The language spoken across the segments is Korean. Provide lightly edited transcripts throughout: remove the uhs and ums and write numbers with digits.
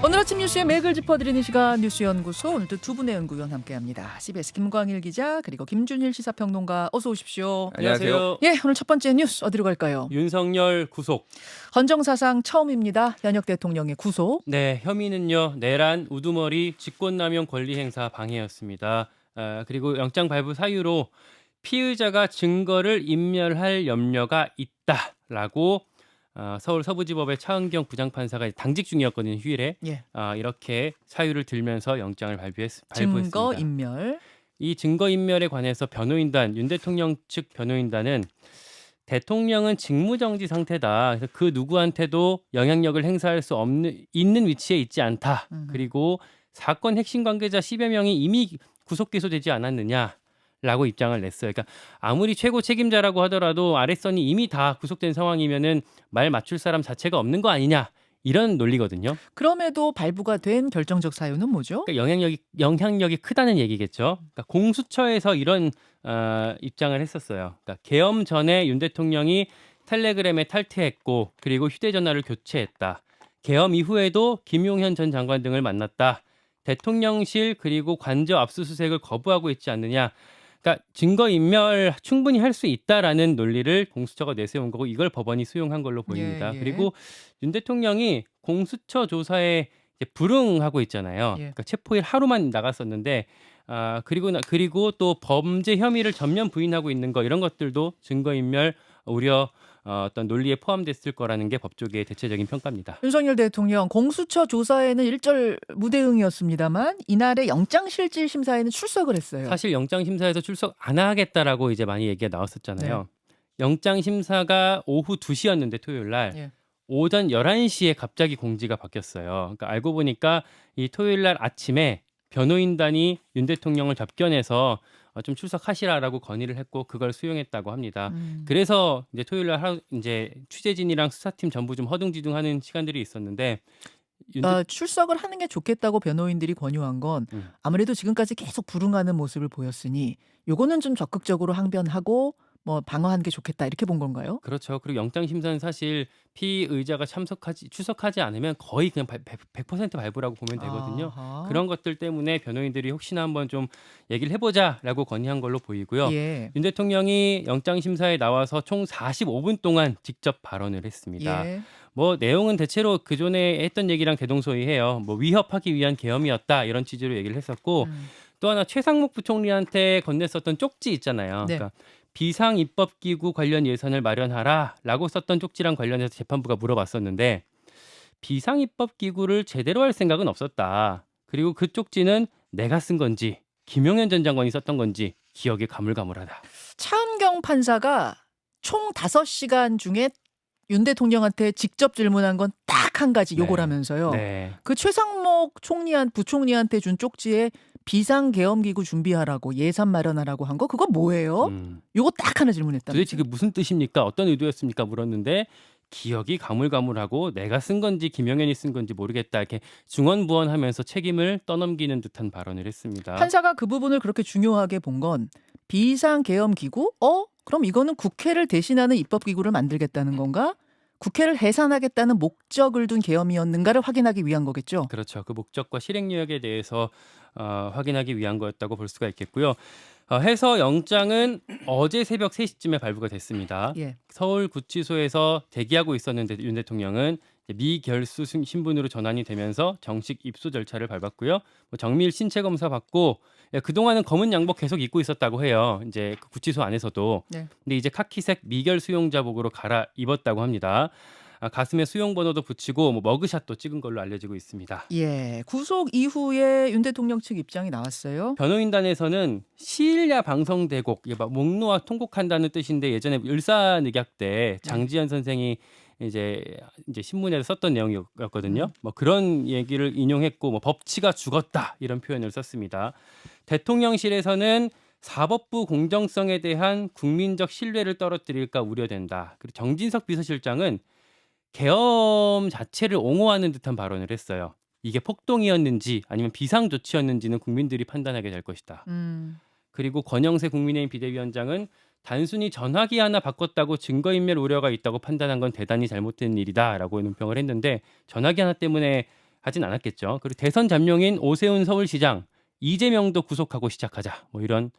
오늘 아침 뉴스의 맥을 짚어드리는 시간 뉴스연구소, 오늘도 두 분의 연구위원 함께합니다. CBS 김광일 기자 그리고 김준일 시사평론가, 어서 오십시오. 안녕하세요. 예, 오늘 첫 번째 뉴스 어디로 갈까요? 윤석열 구속. 헌정사상 처음입니다. 현역 대통령의 구속. 네, 혐의는요. 내란, 우두머리, 직권남용 권리행사 방해였습니다. 그리고 영장 발부 사유로 피의자가 증거를 인멸할 염려가 있다라고 서울 서부지법의 차은경 부장판사가 당직 중이었거든요. 휴일에. 예. 이렇게 사유를 들면서 영장을 발부했습니다. 증거 인멸. 이 증거인멸에 관해서 변호인단, 윤 대통령 측 변호인단은 대통령은 직무정지 상태다. 그래서 그 누구한테도 영향력을 행사할 수 있는 위치에 있지 않다. 그리고 사건 핵심 관계자 10여 명이 이미 구속 기소되지 않았느냐라고 입장을 냈어요. 그러니까 아무리 최고 책임자라고 하더라도 아랫선이 이미 다 구속된 상황이면은 말 맞출 사람 자체가 없는 거 아니냐. 이런 논리거든요. 그럼에도 발부가 된 결정적 사유는 뭐죠? 그러니까 영향력이 크다는 얘기겠죠. 그러니까 공수처에서 이런 입장을 했었어요. 그러니까 계엄 전에 윤 대통령이 텔레그램에 탈퇴했고, 그리고 휴대전화를 교체했다. 계엄 이후에도 김용현 전 장관 등을 만났다. 대통령실 그리고 관저 압수수색을 거부하고 있지 않느냐. 그러니까 증거인멸 충분히 할 수 있다라는 논리를 공수처가 내세운 거고, 이걸 법원이 수용한 걸로 보입니다. 예. 그리고 윤 대통령이 공수처 조사에 이제 불응하고 있잖아요. 예. 그러니까 체포일 하루만 나갔었는데, 그리고 또 범죄 혐의를 전면 부인하고 있는 거, 이런 것들도 증거인멸 우려 어떤 논리에 포함됐을 거라는 게 법조계의 대체적인 평가입니다. 윤석열 대통령 공수처 조사에는 일절 무대응이었습니다만 이날의 영장실질심사에는 출석을 했어요. 사실 영장심사에서 출석 안 하겠다라고 이제 많이 얘기가 나왔었잖아요. 영장심사가 오후 2시였는데 토요일 날 예. 오전 11시에 갑자기 공지가 바뀌었어요. 그러니까 알고 보니까 이 토요일 날 아침에 변호인단이 윤 대통령을 접견해서 좀 출석하시라라고 건의를 했고, 그걸 수용했다고 합니다. 그래서 이제 토요일 날 하루 이제 취재진이랑 수사팀 전부 좀 허둥지둥하는 시간들이 있었는데, 출석을 하는 게 좋겠다고 변호인들이 권유한 건 아무래도 지금까지 계속 불응하는 모습을 보였으니 요거는 좀 적극적으로 항변하고 뭐 방어하는 게 좋겠다, 이렇게 본 건가요? 그렇죠. 그리고 영장심사는 사실 피의자가 출석하지 않으면 거의 그냥 100% 발부라고 보면 되거든요. 아하. 그런 것들 때문에 변호인들이 혹시나 한번 좀 얘기를 해보자라고 건의한 걸로 보이고요. 예. 윤 대통령이 영장심사에 나와서 총 45분 동안 직접 발언을 했습니다. 예. 뭐 내용은 대체로 그전에 했던 얘기랑 대동소이해요. 뭐 위협하기 위한 계엄이었다, 이런 취지로 얘기를 했었고, 또 하나 최상목 부총리한테 건넸었던 쪽지 있잖아요. 네. 그러니까 비상입법기구 관련 예산을 마련하라라고 썼던 쪽지랑 관련해서 재판부가 물어봤었는데, 비상입법기구를 제대로 할 생각은 없었다. 그리고 그 쪽지는 내가 쓴 건지 김용현 전 장관이 썼던 건지 기억이 가물가물하다. 차은경 판사가 총 5시간 중에 윤 대통령한테 직접 질문한 건 딱 한 가지, 요거라면서요. 네. 그 최상목 부총리한테 준 쪽지에 비상계엄기구 준비하라고, 예산 마련하라고 한 거, 그거 뭐예요? 요거 딱 하나 질문했다. 도대체 그게 무슨 뜻입니까? 어떤 의도였습니까? 물었는데 기억이 가물가물하고 내가 쓴 건지 김용현이 쓴 건지 모르겠다, 이렇게 중언부언하면서 책임을 떠넘기는 듯한 발언을 했습니다. 판사가 그 부분을 그렇게 중요하게 본 건 비상계엄기구? 그럼 이거는 국회를 대신하는 입법기구를 만들겠다는 건가? 국회를 해산하겠다는 목적을 둔 계엄이었는가를 확인하기 위한 거겠죠. 그렇죠. 그 목적과 실행 내역에 대해서 확인하기 위한 거였다고 볼 수가 있겠고요. 해서 영장은 어제 새벽 3시쯤에 발부가 됐습니다. 예. 서울구치소에서 대기하고 있었는데 윤 대통령은 미결수 신분으로 전환이 되면서 정식 입소 절차를 밟았고요. 정밀 신체 검사 받고, 그동안은 검은 양복 계속 입고 있었다고 해요. 이제 그 구치소 안에서도. 네. 근데 이제 카키색 미결 수용자복으로 갈아 입었다고 합니다. 가슴에 수용 번호도 붙이고 머그샷도 찍은 걸로 알려지고 있습니다. 예. 구속 이후에 윤 대통령 측 입장이 나왔어요. 변호인단에서는 시일야 방성대곡, 이게 막 목놓아 통곡한다는 뜻인데, 예전에 을사늑약 때 장지현 선생이 이제 신문에서 썼던 내용이었거든요. 뭐 그런 얘기를 인용했고, 뭐 법치가 죽었다, 이런 표현을 썼습니다. 대통령실에서는 사법부 공정성에 대한 국민적 신뢰를 떨어뜨릴까 우려된다. 그리고 정진석 비서실장은 계엄 자체를 옹호하는 듯한 발언을 했어요. 이게 폭동이었는지 아니면 비상조치였는지는 국민들이 판단하게 될 것이다. 그리고 권영세 국민의힘 비대위원장은 단순히 전화기 하나 바꿨다고 증거인멸 우려가 있다고 판단한 건 대단히 잘못된 일이다라고 논평을 했는데, 전화기 하나 때문에 하진 않았겠죠. 그리고 대선 잠룡인 오세훈 서울시장, 이재명도 구속하고 시작하자. 뭐 이런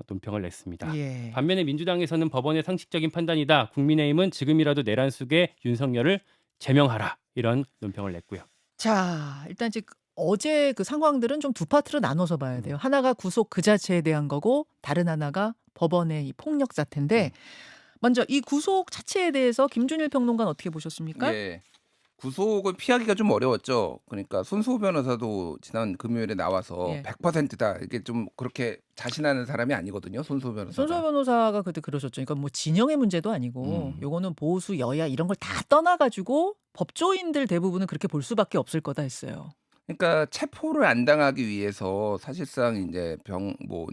논평을 냈습니다. 예. 반면에 민주당에서는 법원의 상식적인 판단이다. 국민의힘은 지금이라도 내란 속에 윤석열을 제명하라. 이런 논평을 냈고요. 자, 일단 이제 어제 그 상황들은 좀 두 파트로 나눠서 봐야 돼요. 하나가 구속 그 자체에 대한 거고 다른 하나가 법원의 이 폭력 사태인데 먼저 이 구속 자체에 대해서 김준일 평론가는 어떻게 보셨습니까? 예. 구속을 피하기가 좀 어려웠죠. 그러니까 손수호 변호사도 지난 금요일에 나와서 예. 100%다. 이게 좀 그렇게 자신하는 사람이 아니거든요. 손수호 변호사가. 손수호 변호사가 그때 그러셨죠. 이건 뭐 진영의 문제도 아니고 요거는 보수 여야 이런 걸 다 떠나가지고 법조인들 대부분은 그렇게 볼 수밖에 없을 거다 했어요. 그러니까 체포를 안 당하기 위해서 사실상 이제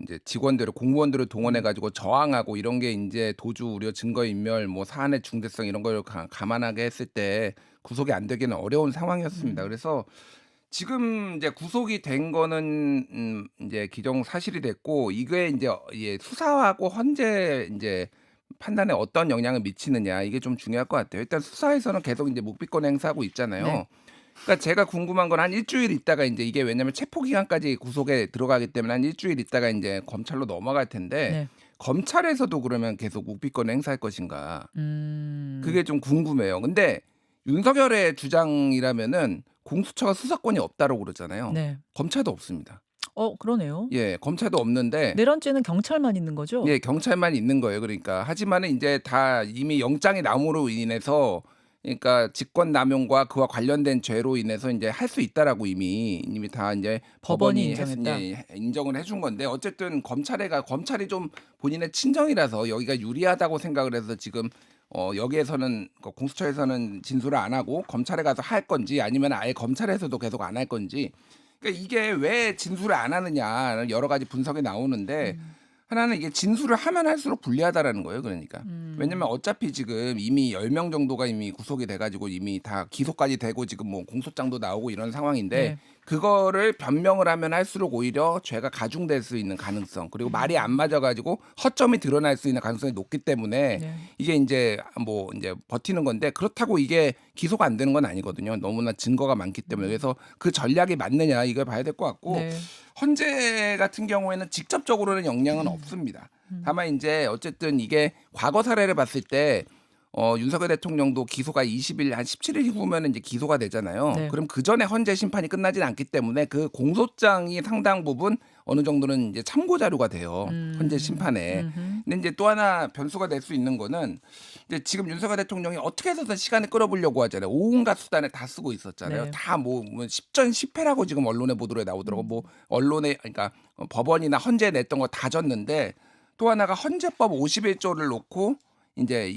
이제 직원들을 공무원들을 동원해 가지고 저항하고 이런 게 이제 도주 우려 증거 인멸 뭐 사안의 중대성 이런 걸 감안하게 했을 때 구속이 안 되기는 어려운 상황이었습니다. 그래서 지금 이제 구속이 된 거는 이제 기정사실이 됐고 이게 이제 수사하고 헌재 이제 판단에 어떤 영향을 미치느냐 이게 좀 중요할 것 같아요. 일단 수사에서는 계속 이제 묵비권 행사하고 있잖아요. 네. 그러니까 제가 궁금한 건 한 일주일 있다가 이제 이게 왜냐면 체포 기간까지 구속에 들어가기 때문에 한 일주일 있다가 이제 검찰로 넘어갈 텐데 네. 검찰에서도 그러면 계속 묵비권 행사할 것인가? 음. 그게 좀 궁금해요. 근데 윤석열의 주장이라면은 공수처가 수사권이 없다고 그러잖아요. 네. 검찰도 없습니다. 그러네요. 예, 검찰도 없는데 내란죄는 경찰만 있는 거죠? 예, 경찰만 있는 거예요. 그러니까 하지만은 이제 다 이미 영장이 나옴으로 인해서 그러니까 직권남용과 그와 관련된 죄로 인해서 이제 할 수 있다라고 이미 다 이제 법원이 법원이 인정했다. 인정을 해준 건데 어쨌든 검찰이 좀 본인의 친정이라서 여기가 유리하다고 생각을 해서 지금 여기에서는 공수처에서는 진술을 안 하고 검찰에 가서 할 건지 아니면 아예 검찰에서도 계속 안 할 건지 그러니까 이게 왜 진술을 안 하느냐 여러 가지 분석이 나오는데 하나는 이게 진술을 하면 할수록 불리하다라는 거예요. 그러니까. 왜냐면 어차피 지금 이미 10명 정도가 이미 구속이 돼가지고 이미 다 기소까지 되고 지금 뭐 공소장도 나오고 이런 상황인데 네. 그거를 변명을 하면 할수록 오히려 죄가 가중될 수 있는 가능성 그리고 말이 안 맞아가지고 허점이 드러날 수 있는 가능성이 높기 때문에 네. 이게 이제 버티는 건데 그렇다고 이게 기소가 안 되는 건 아니거든요. 너무나 증거가 많기 때문에 그래서 그 전략이 맞느냐 이걸 봐야 될 것 같고 네. 헌재 같은 경우에는 직접적으로는 영향은 없습니다. 다만 이제 어쨌든 이게 과거 사례를 봤을 때 윤석열 대통령도 기소가 20일 한 17일 후면 이제 기소가 되잖아요. 네. 그럼 그 전에 헌재 심판이 끝나진 않기 때문에 그 공소장이 상당 부분 어느 정도는 이제 참고 자료가 돼요. 헌재 심판에. 근데 이제 또 하나 변수가 될 수 있는 거는 이제 지금 윤석열 대통령이 어떻게 해서든 시간을 끌어보려고 하잖아요. 온갖 수단을 다 쓰고 있었잖아요. 네. 다 뭐 10전 10패라고 지금 언론의 보도에 나오더라고. 뭐 언론에 그러니까 법원이나 헌재에 냈던 거 다 졌는데 또 하나가 헌재법 51조를 놓고 이제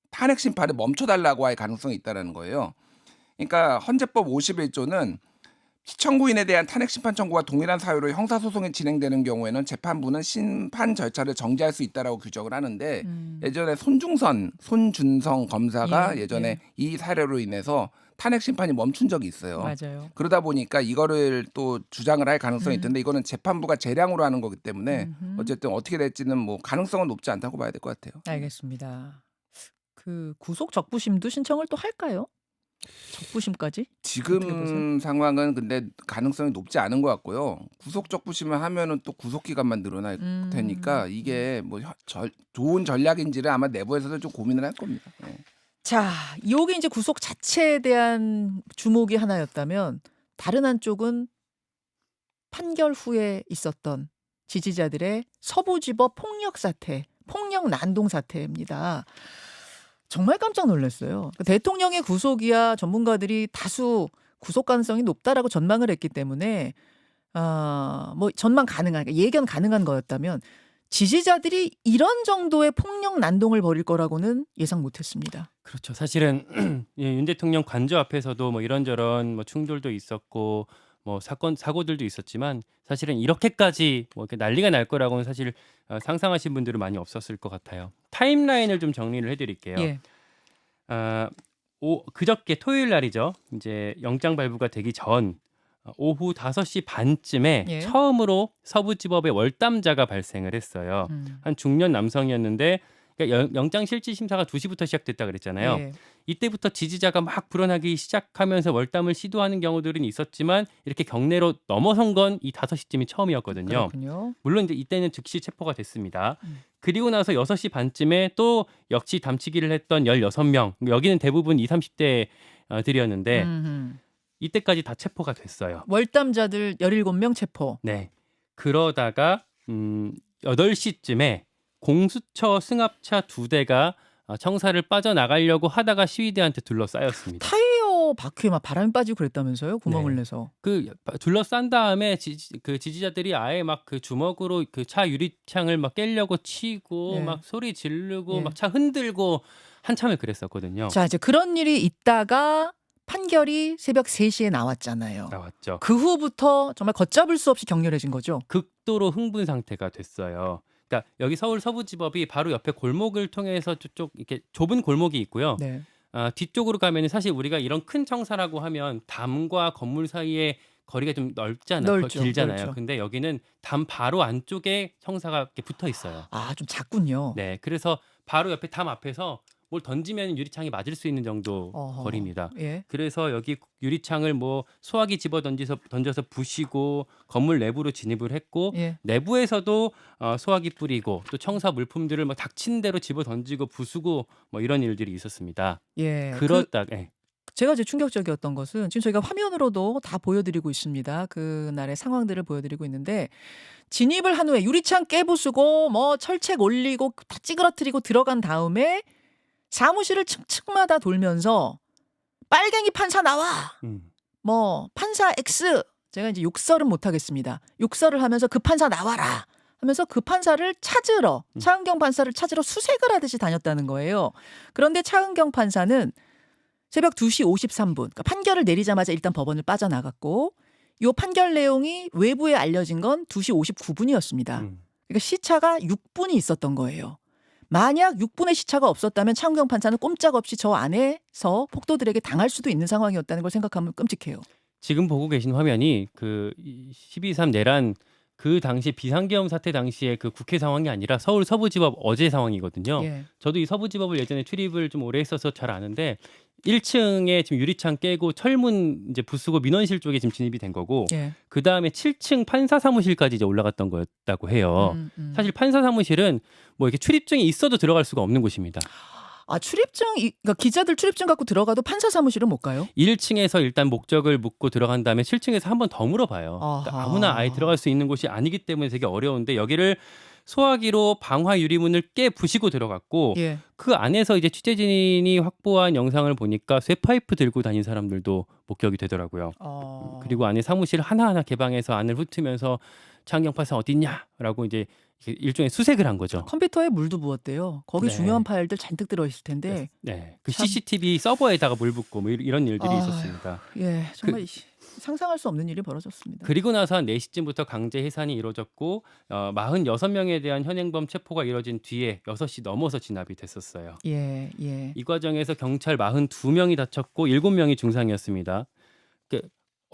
탄핵 심판을 멈춰달라고 할 가능성이 있다라는 거예요. 그러니까 헌재법 51조는 시청구인에 대한 탄핵 심판 청구와 동일한 사유로 형사소송이 진행되는 경우에는 재판부는 심판 절차를 정지할 수 있다라고 규정을 하는데 예전에 손준성 검사가 예, 예전에 예. 이 사례로 인해서 탄핵 심판이 멈춘 적이 있어요. 맞아요. 그러다 보니까 이거를 또 주장을 할 가능성이 있던데 이거는 재판부가 재량으로 하는 거기 때문에 어쨌든 어떻게 될지는 뭐 가능성은 높지 않다고 봐야 될 것 같아요. 알겠습니다. 그 구속 적부심도 신청을 또 할까요? 적부심까지? 어떻게 보세요? 지금 상황은 근데 가능성이 높지 않은 것 같고요. 구속 적부심을 하면은 또 구속 기간만 늘어날 테니까 이게 뭐 좋은 전략인지를 아마 내부에서도 좀 고민을 할 겁니다. 예. 자, 요게 이제 구속 자체에 대한 주목이 하나였다면 다른 한쪽은 판결 후에 있었던 지지자들의 서부지법 폭력 사태, 폭력 난동 사태입니다. 정말 깜짝 놀랐어요. 대통령의 구속이야 전문가들이 다수 구속 가능성이 높다라고 전망을 했기 때문에 뭐 전망 가능한, 예견 가능한 거였다면 지지자들이 이런 정도의 폭력 난동을 벌일 거라고는 예상 못했습니다. 그렇죠. 사실은 예, 윤 대통령 관저 앞에서도 뭐 이런저런 뭐 충돌도 있었고 뭐 사고들도 있었지만 사실은 이렇게까지 뭐 이렇게 난리가 날 거라고는 사실 상상하신 분들은 많이 없었을 것 같아요. 타임라인을 좀 정리를 해드릴게요. 예. 그저께 토요일 날이죠. 이제 영장 발부가 되기 전 오후 5시 반쯤에 예. 처음으로 서부지법에 월담자가 발생을 했어요. 한 중년 남성이었는데 그러니까 영장 실질 심사가 2시부터 시작됐다 그랬잖아요. 예. 이때부터 지지자가 막 불어나기 시작하면서 월담을 시도하는 경우들은 있었지만 이렇게 경내로 넘어선 건 이 5시쯤이 처음이었거든요. 그렇군요. 물론 이제 이때는 즉시 체포가 됐습니다. 음. 그리고 나서 6시 반쯤에 또 역시 담치기를 했던 16명. 여기는 대부분 20, 30대 들이었는데 음흠. 이때까지 다 체포가 됐어요. 월담자들 17명 체포. 네. 그러다가 8시쯤에 공수처 승합차 2대가 청사를 빠져나가려고 하다가 시위대한테 둘러싸였습니다. 타이어 바퀴에 막 바람이 빠지고 그랬다면서요? 구멍을 네. 내서. 그 둘러싼 다음에 그 지지자들이 아예 막 그 주먹으로 그 차 유리창을 막 깨려고 치고 예. 막 소리 지르고 예. 막 차 흔들고 한참을 그랬었거든요. 자, 이제 그런 일이 있다가 판결이 새벽 3시에 나왔잖아요. 나왔죠. 그 후부터 정말 걷잡을 수 없이 격렬해진 거죠. 극도로 흥분 상태가 됐어요. 그러니까 여기 서울 서부지법이 바로 옆에 골목을 통해서 쭉 이렇게 좁은 골목이 있고요. 네. 뒤쪽으로 가면은 사실 우리가 이런 큰 청사라고 하면 담과 건물 사이에 거리가 좀 넓잖아요. 넓죠, 길잖아요. 넓죠. 근데 여기는 담 바로 안쪽에 청사가 이렇게 붙어 있어요. 아, 좀 작군요. 네, 그래서 바로 옆에 담 앞에서 뭘 던지면 유리창이 맞을 수 있는 정도 어허. 거리입니다. 예. 그래서 여기 유리창을 뭐 소화기 집어 던져서 부시고 건물 내부로 진입을 했고 예. 내부에서도 소화기 뿌리고 또 청사 물품들을 막 닥친 대로 집어 던지고 부수고 뭐 이런 일들이 있었습니다. 예. 그러다 예. 제가 이제 충격적이었던 것은 지금 저희가 화면으로도 다 보여드리고 있습니다. 그날의 상황들을 보여드리고 있는데 진입을 한 후에 유리창 깨부수고 뭐 철책 올리고 다 찌그러뜨리고 들어간 다음에 사무실을 층층마다 돌면서 빨갱이 판사 나와! 뭐 판사 X! 제가 이제 욕설은 못하겠습니다. 욕설을 하면서 그 판사 나와라! 하면서 그 판사를 찾으러 차은경 판사를 찾으러 수색을 하듯이 다녔다는 거예요. 그런데 차은경 판사는 새벽 2시 53분 그러니까 판결을 내리자마자 일단 법원을 빠져나갔고 이 판결 내용이 외부에 알려진 건 2시 59분이었습니다. 그러니까 시차가 6분이 있었던 거예요. 만약 6분의 시차가 없었다면 차은경 판사는 꼼짝없이 저 안에서 폭도들에게 당할 수도 있는 상황이었다는 걸 생각하면 끔찍해요. 지금 보고 계신 화면이 그 12.3 내란 그 당시 비상계엄 사태 당시에 그 국회 상황이 아니라 서울 서부지법 어제 상황이거든요. 예. 저도 이 서부지법을 예전에 출입을 좀 오래 했어서 잘 아는데 1층에 지금 유리창 깨고 철문 이제 부수고 민원실 쪽에 지금 진입이 된 거고 예. 그 다음에 7층 판사 사무실까지 이제 올라갔던 거였다고 해요. 사실 판사 사무실은 뭐 이렇게 출입증이 있어도 들어갈 수가 없는 곳입니다. 아, 그러니까 기자들 출입증 갖고 들어가도 판사 사무실은 못 가요? 1층에서 일단 목적을 묻고 들어간 다음에 7층에서 한 번 더 물어봐요. 그러니까 아하. 아무나 아예 들어갈 수 있는 곳이 아니기 때문에 되게 어려운데 여기를 소화기로 방화 유리문을 깨 부시고 들어갔고 예. 그 안에서 이제 취재진이 확보한 영상을 보니까 쇠파이프 들고 다닌 사람들도 목격이 되더라고요. 그리고 안에 사무실 하나하나 개방해서 안을 훑으면서 차은경 판사 어딨냐라고 이제 일종의 수색을 한 거죠. 컴퓨터에 물도 부었대요. 거기 네. 중요한 파일들 잔뜩 들어있을 텐데. 네, 그 참- CCTV 서버에다가 물 붓고 뭐 이런 일들이 아유. 있었습니다. 예, 정말 상상할 수 없는 일이 벌어졌습니다. 그리고 나서 한 4시쯤부터 강제 해산이 이루어졌고 46명에 대한 현행범 체포가 이루어진 뒤에 6시 넘어서 진압이 됐었어요. 예, 예. 이 과정에서 경찰 42명이 다쳤고 7명이 중상이었습니다. 그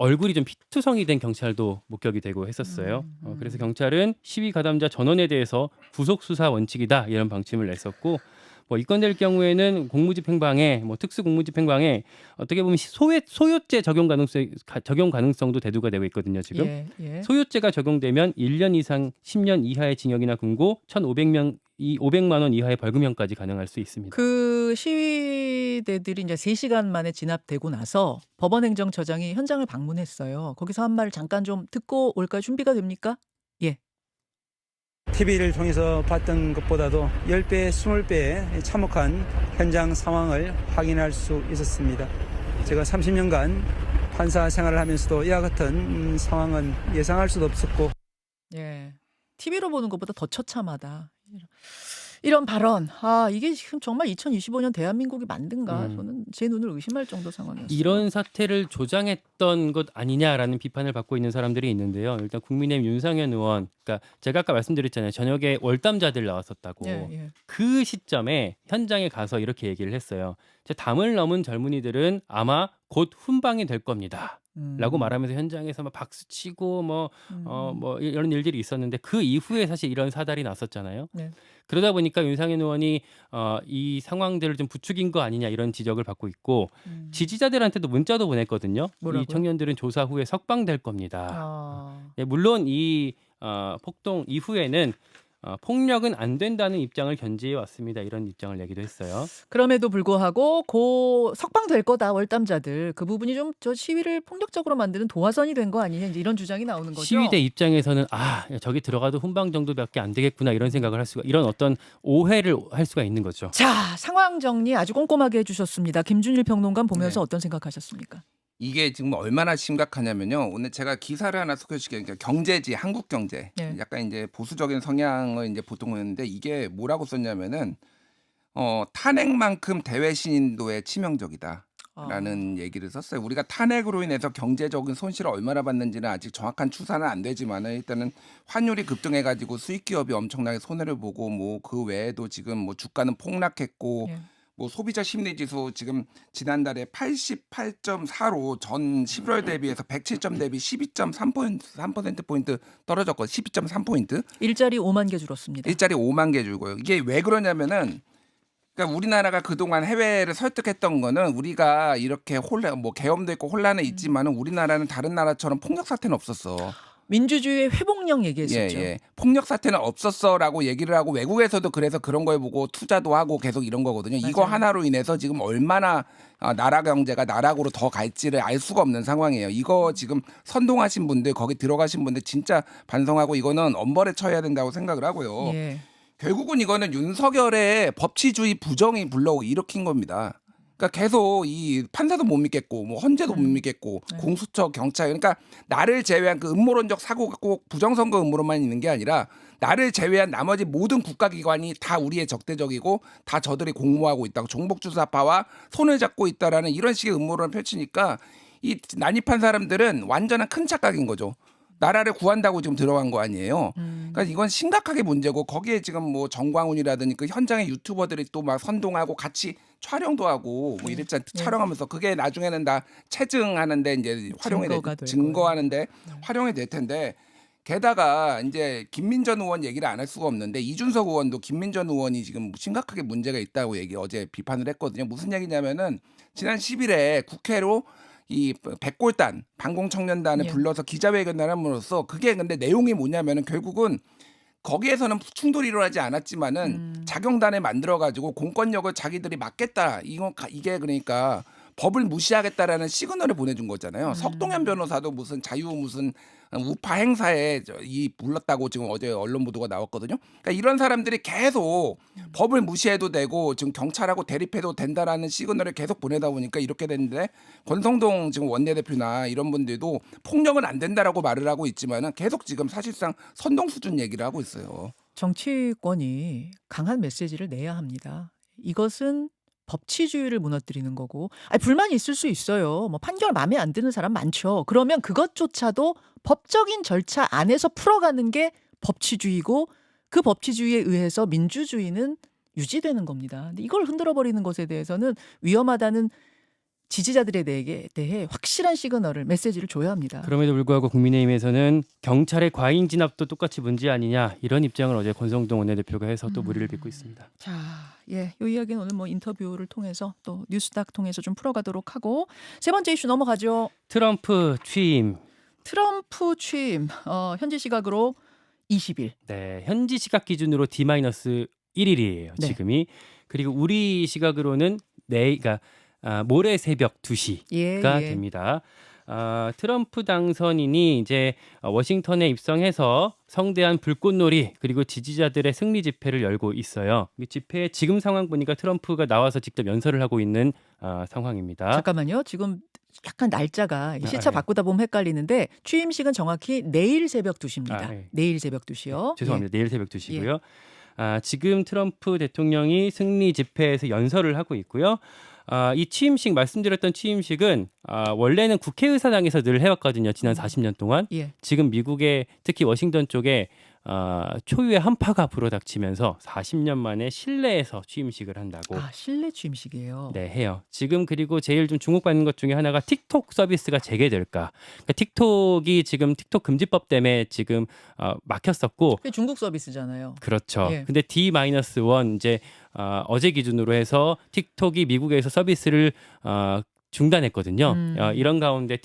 얼굴이 좀 피투성이 된 경찰도 목격이 되고 했었어요. 그래서 경찰은 시위 가담자 전원에 대해서 구속 수사 원칙이다 이런 방침을 냈었고 뭐 입건될 경우에는 공무집행방해, 뭐 특수공무집행방해 어떻게 보면 소요죄 적용 가능성도 대두가 되고 있거든요. 지금 예, 예. 소요죄가 적용되면 1년 이상 10년 이하의 징역이나 금고 500만 원 이하의 벌금형까지 가능할 수 있습니다. 그 시위대들이 이제 3시간 만에 진압되고 나서 법원행정처장이 현장을 방문했어요. 거기서 한 말 잠깐 좀 듣고 올까요? 준비가 됩니까? 예. TV를 통해서 봤던 것보다도 10배, 20배의 참혹한 현장 상황을 확인할 수 있었습니다. 제가 30년간 판사 생활을 하면서도 이와 같은 상황은 예상할 수도 없었고 예. TV로 보는 것보다 더 처참하다. 이런 발언. 아, 이게 지금 정말 2025년 대한민국이 만든가? 저는 제 눈을 의심할 정도 상황이었어요. 이런 사태를 조장했던 것 아니냐라는 비판을 받고 있는 사람들이 있는데요. 일단 국민의힘 윤상현 의원, 그러니까 제가 아까 말씀드렸잖아요. 저녁에 월담자들 나왔었다고. 예, 예. 그 시점에 현장에 가서 이렇게 얘기를 했어요. 담을 넘은 젊은이들은 아마 곧 훈방이 될 겁니다. 라고 말하면서 현장에서 막 박수 치고 뭐 이런 일들이 있었는데 그 이후에 사실 이런 사달이 났었잖아요. 네. 그러다 보니까 윤상현 의원이 이 상황들을 좀 부추긴 거 아니냐 이런 지적을 받고 있고 지지자들한테도 문자도 보냈거든요. 뭐라고요? 이 청년들은 조사 후에 석방될 겁니다. 아. 예, 물론 이 폭동 이후에는 폭력은 안 된다는 입장을 견지해 왔습니다. 이런 입장을 내기도 했어요. 그럼에도 불구하고 고 석방될 거다 월담자들 그 부분이 좀 저 시위를 폭력적으로 만드는 도화선이 된 거 아니냐 이제 이런 주장이 나오는 거죠. 시위대 입장에서는 저기 들어가도 훈방 정도밖에 안 되겠구나 이런 생각을 할 수가 이런 어떤 오해를 할 수가 있는 거죠. 자, 상황 정리 아주 꼼꼼하게 해주셨습니다. 김준일 평론가 보면서 네. 어떤 생각하셨습니까? 이게 지금 얼마나 심각하냐면요. 오늘 제가 기사를 하나 소개시키니까 경제지, 한국경제. 네. 약간 이제 보수적인 성향을 이제 보통 했는데 이게 뭐라고 썼냐면은 탄핵만큼 대외 신인도에 치명적이다. 라는 얘기를 썼어요. 우리가 탄핵으로 인해서 경제적인 손실을 얼마나 받는지는 아직 정확한 추산은 안 되지만 일단은 환율이 급등해가지고 수익 기업이 엄청나게 손해를 보고 뭐 그 외에도 지금 뭐 주가는 폭락했고 예. 뭐 소비자 심리 지수 지금 지난달에 88.4로 전 11월 대비해서 107점 대비 12.3% 포인트 떨어졌고 12.3포인트 일자리 5만 개 줄었습니다. 일자리 5만 개 줄고요. 이게 왜 그러냐면은 그러니까 우리나라가 그동안 해외를 설득했던 거는 우리가 이렇게 혼란 뭐 계엄도 있고 혼란은 있지만은 우리나라는 다른 나라처럼 폭력 사태는 없었어. 민주주의의 회복력 얘기했었죠. 예. 폭력 사태는 없었어라고 얘기를 하고 외국에서도 그래서 그런 걸 보고 투자도 하고 계속 이런 거거든요. 이거 맞아요. 하나로 인해서 지금 얼마나 나라 경제가 나락으로 더 갈지를 알 수가 없는 상황이에요. 이거 지금 선동하신 분들 거기 들어가신 분들 진짜 반성하고 이거는 엄벌에 처해야 된다고 생각을 하고요. 예. 결국은 이거는 윤석열의 법치주의 부정이 불러 일으킨 겁니다. 그러니까 계속 이 판사도 못 믿겠고 뭐 헌재도 못 믿겠고 네. 공수처 경찰 그러니까 나를 제외한 그 음모론적 사고가 꼭 부정선거 음모론만 있는 게 아니라 나를 제외한 나머지 모든 국가기관이 다 우리의 적대적이고 다 저들이 공모하고 있다고 종북주사파와 손을 잡고 있다라는 이런 식의 음모론을 펼치니까 이 난입한 사람들은 완전한 큰 착각인 거죠. 나라를 구한다고 지금 들어간 거 아니에요. 그러니까 이건 심각하게 문제고 거기에 지금 뭐 정광훈이라든지 그 현장의 유튜버들이 또 막 선동하고 같이 촬영도 하고 뭐 이랬잖아. 촬영하면서 그게 나중에는 다 체증하는데 이제 증거가 될 증거하는데 활용이 될 텐데 게다가 이제 김민전 의원 얘기를 안 할 수가 없는데 이준석 의원도 김민전 의원이 지금 심각하게 문제가 있다고 어제 비판을 했거든요. 무슨 얘기냐면은 지난 10일에 국회로 이 백골단 반공청년단을 예. 불러서 기자회견을 함으로써 그게 근데 내용이 뭐냐면은 결국은 거기에서는 충돌이 일어나지 않았지만은 자경단을 만들어 가지고 공권력을 자기들이 맡겠다. 이게 그러니까 법을 무시하겠다라는 시그널을 보내준 거잖아요. 석동현 변호사도 무슨 무슨 우파 행사에 불렀다고 지금 어제 언론 보도가 나왔거든요. 그러니까 이런 사람들이 계속 법을 무시해도 되고 지금 경찰하고 대립해도 된다라는 시그널을 계속 보내다 보니까 이렇게 됐는데 권성동 지금 원내대표나 이런 분들도 폭력은 안 된다라고 말을 하고 있지만은 계속 지금 사실상 선동 수준 얘기를 하고 있어요. 정치권이 강한 메시지를 내야 합니다. 이것은 법치주의를 무너뜨리는 거고 불만이 있을 수 있어요. 뭐 판결 마음에 안 드는 사람 많죠. 그러면 그것조차도 법적인 절차 안에서 풀어가는 게 법치주의고 그 법치주의에 의해서 민주주의는 유지되는 겁니다. 근데 이걸 흔들어버리는 것에 대해서는 위험하다는 지지자들에 대해 확실한 시그널을 메시지를 줘야 합니다. 그럼에도 불구하고 국민의힘에서는 경찰의 과잉 진압도 똑같이 문제 아니냐 이런 입장을 어제 권성동 원내대표가 해서 또 무리를 빚고 있습니다. 자, 이 이야기는 오늘 뭐 인터뷰를 통해서 또 뉴스닥 통해서 좀 풀어가도록 하고 세 번째 이슈 넘어가죠. 트럼프 취임. 트럼프 취임 현지 시각으로 20일. 네, 현지 시각 기준으로 D-1일이에요. 네. 지금이. 그리고 우리 시각으로는 그러니까 모레 새벽 2시가 됩니다. 트럼프 당선인이 이제 워싱턴에 입성해서 성대한 불꽃놀이 그리고 지지자들의 승리 집회를 열고 있어요. 이 집회 지금 상황 보니까 트럼프가 나와서 직접 연설을 하고 있는 상황입니다. 잠깐만요. 지금 약간 날짜가 시차 바꾸다 보면 헷갈리는데 취임식은 정확히 내일 새벽 2시입니다. 네. 내일 새벽 2시요. 죄송합니다. 내일 새벽 2시고요. 지금 트럼프 대통령이 승리 집회에서 연설을 하고 있고요. 이 취임식 말씀드렸던 취임식은 원래는 국회의사당에서 늘 해왔거든요. 지난 40년 동안. 예. 지금 미국의 특히 워싱턴 쪽에 초유의 한파가 불어닥치면서 40년 만에 실내에서 취임식을 한다고 아, 실내 취임식이에요. 네, 해요. 지금 그리고 제일 좀 주목받는 것 중에 하나가 틱톡 서비스가 재개될까. 그러니까 틱톡이 지금 틱톡 금지법 때문에 지금 막혔었고 그게 중국 서비스잖아요. 그렇죠. 예. 근데 D-1 이제 어제 기준으로 해서 틱톡이 미국에서 서비스를 중단했거든요. 이런 가운데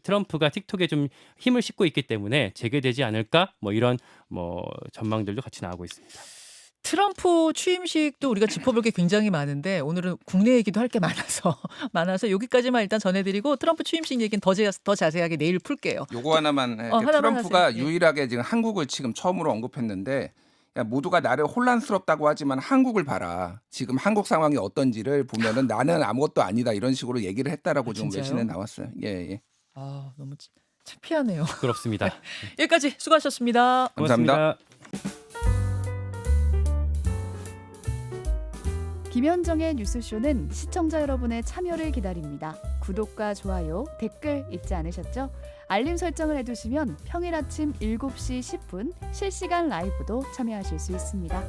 트럼프가 틱톡에 좀 힘을 싣고 있기 때문에 재개되지 않을까? 뭐 이런 전망들도 같이 나오고 있습니다. 트럼프 취임식도 우리가 짚어볼 게 굉장히 많은데 오늘은 국내 얘기도 할 게 많아서 여기까지만 일단 전해드리고 트럼프 취임식 얘기는 더 자세하게 내일 풀게요. 요거 하나만 해. 하나만 트럼프가 하세요. 예. 유일하게 지금 한국을 지금 처음으로 언급했는데 야, 모두가 나를 혼란스럽다고 하지만 한국을 봐라. 지금 한국 상황이 어떤지를 보면은 나는 아무것도 아니다 이런 식으로 얘기를 했다라고 지금 진짜요? 외신에 나왔어요. 예. 아, 너무 창피하네요. 그렇습니다. 여기까지 수고하셨습니다. 감사합니다. 김현정의 뉴스쇼는 시청자 여러분의 참여를 기다립니다. 구독과 좋아요, 댓글 잊지 않으셨죠? 알림 설정을 해두시면 평일 아침 7시 10분 실시간 라이브도 참여하실 수 있습니다.